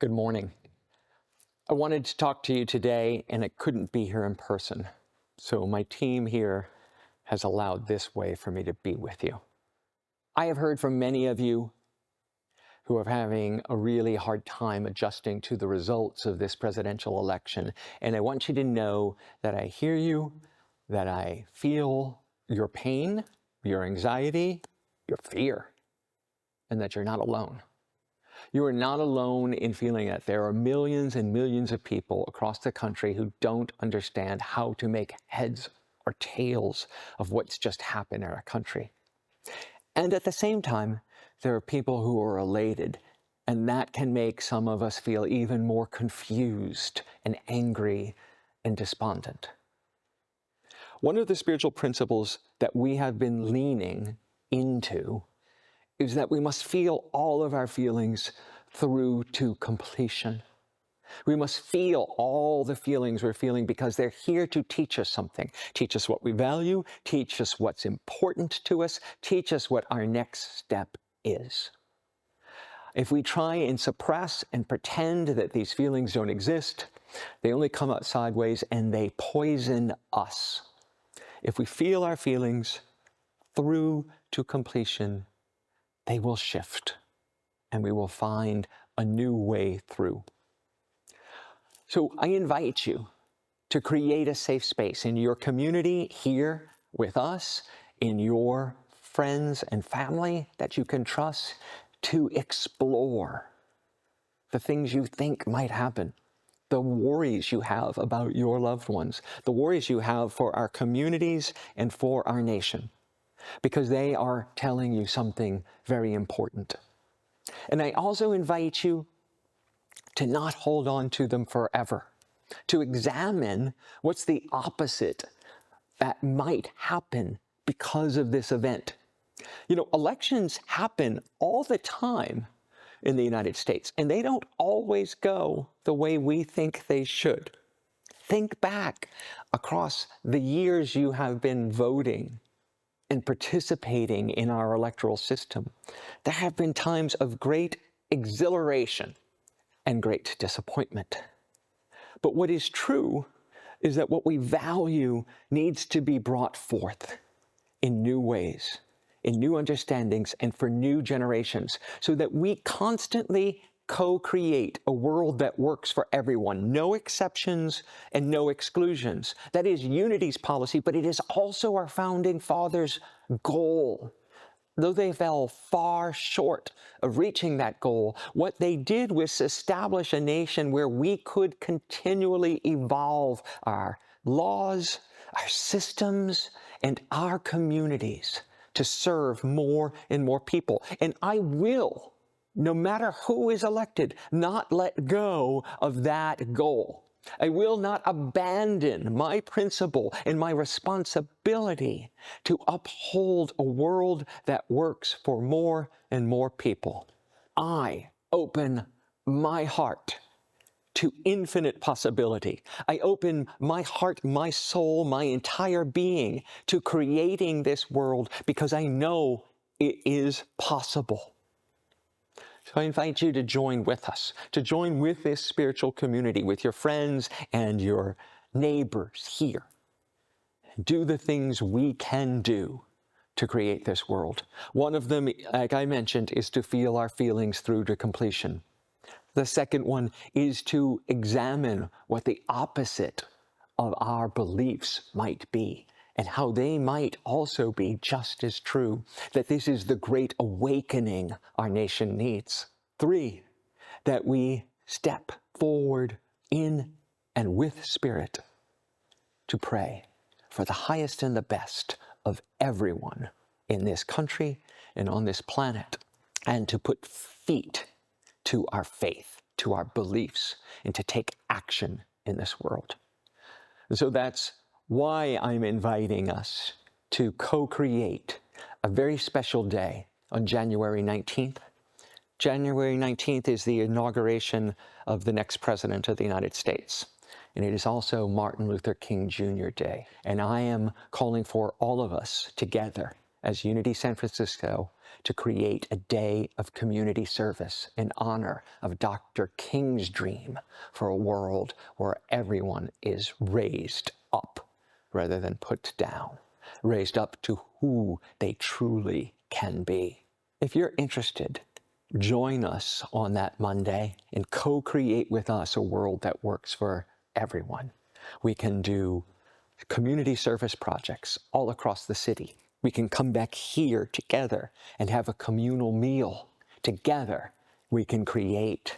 Good morning. I wanted to talk to you today, and I couldn't be here in person. So my team here has allowed this way for me to be with you. I have heard from many of you who are having a really hard time adjusting to the results of this presidential election. And I want you to know that I hear you, that I feel your pain, your anxiety, your fear, and that you're not alone. You are not alone in feeling that there are millions and millions of people across the country who don't understand how to make heads or tails of what's just happened in our country. And at the same time, there are people who are elated, and that can make some of us feel even more confused and angry and despondent. One of the spiritual principles that we have been leaning into is that we must feel all of our feelings through to completion. We must feel all the feelings we're feeling because they're here to teach us something. Teach us what we value, teach us what's important to us, teach us what our next step is. If we try and suppress and pretend that these feelings don't exist, they only come out sideways and they poison us. If we feel our feelings through to completion, they will shift and we will find a new way through. So I invite you to create a safe space in your community here with us, in your friends and family that you can trust, to explore the things you think might happen, the worries you have about your loved ones, the worries you have for our communities and for our nation, because they are telling you something very important. And I also invite you to not hold on to them forever, to examine what's the opposite that might happen because of this event. You know, elections happen all the time in the United States, and they don't always go the way we think they should. Think back across the years you have been voting and participating in our electoral system. There have been times of great exhilaration and great disappointment. But what is true is that what we value needs to be brought forth in new ways, in new understandings, and for new generations, so that we constantly co-create a world that works for everyone, no exceptions and no exclusions. That is Unity's policy, but it is also our founding fathers' goal. Though they fell far short of reaching that goal, what they did was establish a nation where we could continually evolve our laws, our systems, and our communities to serve more and more people. And I will, no matter who is elected, not let go of that goal. I will not abandon my principle and my responsibility to uphold a world that works for more and more people. I open my heart to infinite possibility. I open my heart, my soul, my entire being to creating this world because I know it is possible. So I invite you to join with us, to join with this spiritual community, with your friends and your neighbors here. Do the things we can do to create this world. One of them, like I mentioned, is to feel our feelings through to completion. The second one is to examine what the opposite of our beliefs might be, and how they might also be just as true, that this is the great awakening our nation needs. 3, that we step forward in and with spirit to pray for the highest and the best of everyone in this country and on this planet, and to put feet to our faith, to our beliefs, and to take action in this world. And so that's why I'm inviting us to co-create a very special day on January 19th. January 19th is the inauguration of the next president of the United States. And it is also Martin Luther King Jr. Day. And I am calling for all of us together as Unity San Francisco to create a day of community service in honor of Dr. King's dream for a world where everyone is raised up rather than put down, raised up to who they truly can be. If you're interested, join us on that Monday and co-create with us a world that works for everyone. We can do community service projects all across the city. We can come back here together and have a communal meal together. We can create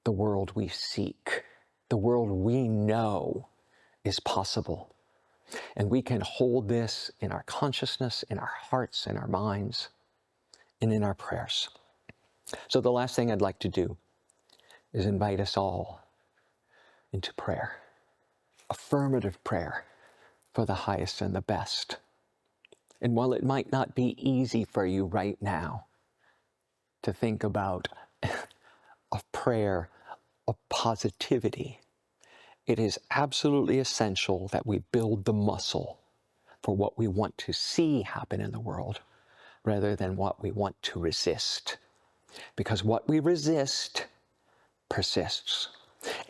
the world we seek, the world we know is possible. And we can hold this in our consciousness, in our hearts, in our minds, and in our prayers. So the last thing I'd like to do is invite us all into prayer, affirmative prayer for the highest and the best. And while it might not be easy for you right now to think about a prayer of positivity, it is absolutely essential that we build the muscle for what we want to see happen in the world rather than what we want to resist. Because what we resist persists.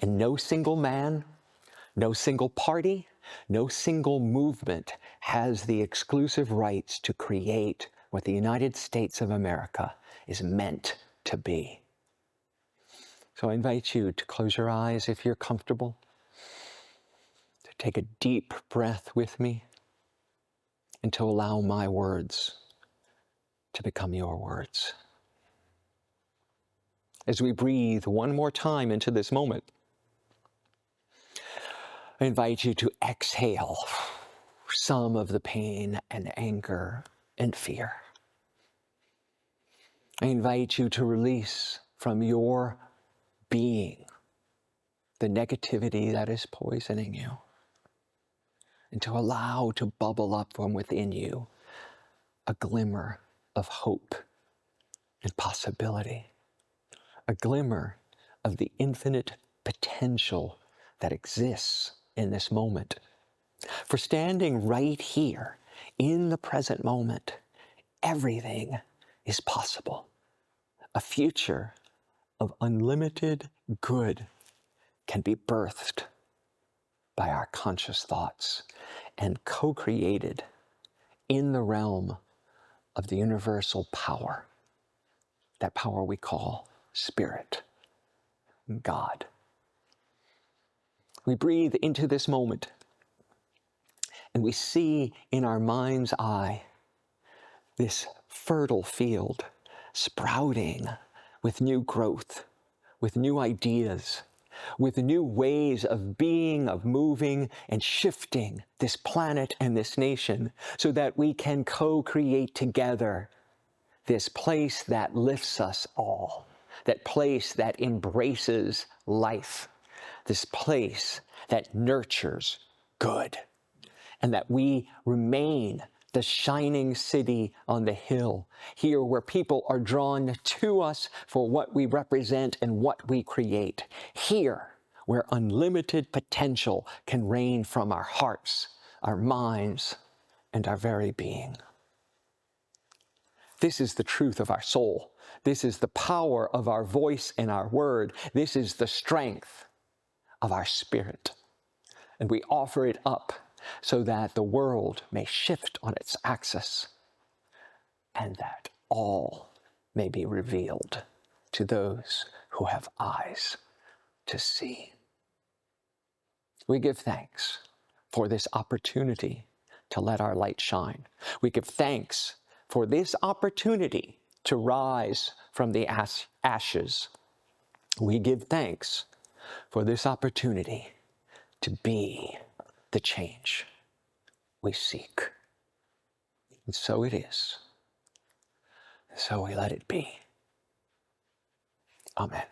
And no single man, no single party, no single movement has the exclusive rights to create what the United States of America is meant to be. So I invite you to close your eyes if you're comfortable, to take a deep breath with me, and to allow my words to become your words. As we breathe one more time into this moment, I invite you to exhale some of the pain and anger and fear. I invite you to release from your being the negativity that is poisoning you, and to allow to bubble up from within you a glimmer of hope and possibility, a glimmer of the infinite potential that exists in this moment. For standing right here in the present moment, everything is possible. A future of unlimited good can be birthed by our conscious thoughts and co-created in the realm of the universal power, that power we call Spirit, God. We breathe into this moment and we see in our mind's eye this fertile field sprouting with new growth, with new ideas, with new ways of being, of moving and shifting this planet and this nation so that we can co-create together this place that lifts us all, that place that embraces life, this place that nurtures good, and that we remain the shining city on the hill, here where people are drawn to us for what we represent and what we create, here where unlimited potential can reign from our hearts, our minds, and our very being. This is the truth of our soul. This is the power of our voice and our word. This is the strength of our spirit. And we offer it up so that the world may shift on its axis and that all may be revealed to those who have eyes to see. We give thanks for this opportunity to let our light shine. We give thanks for this opportunity to rise from the ashes. We give thanks for this opportunity to be the change we seek. And so it is. So we let it be. Amen.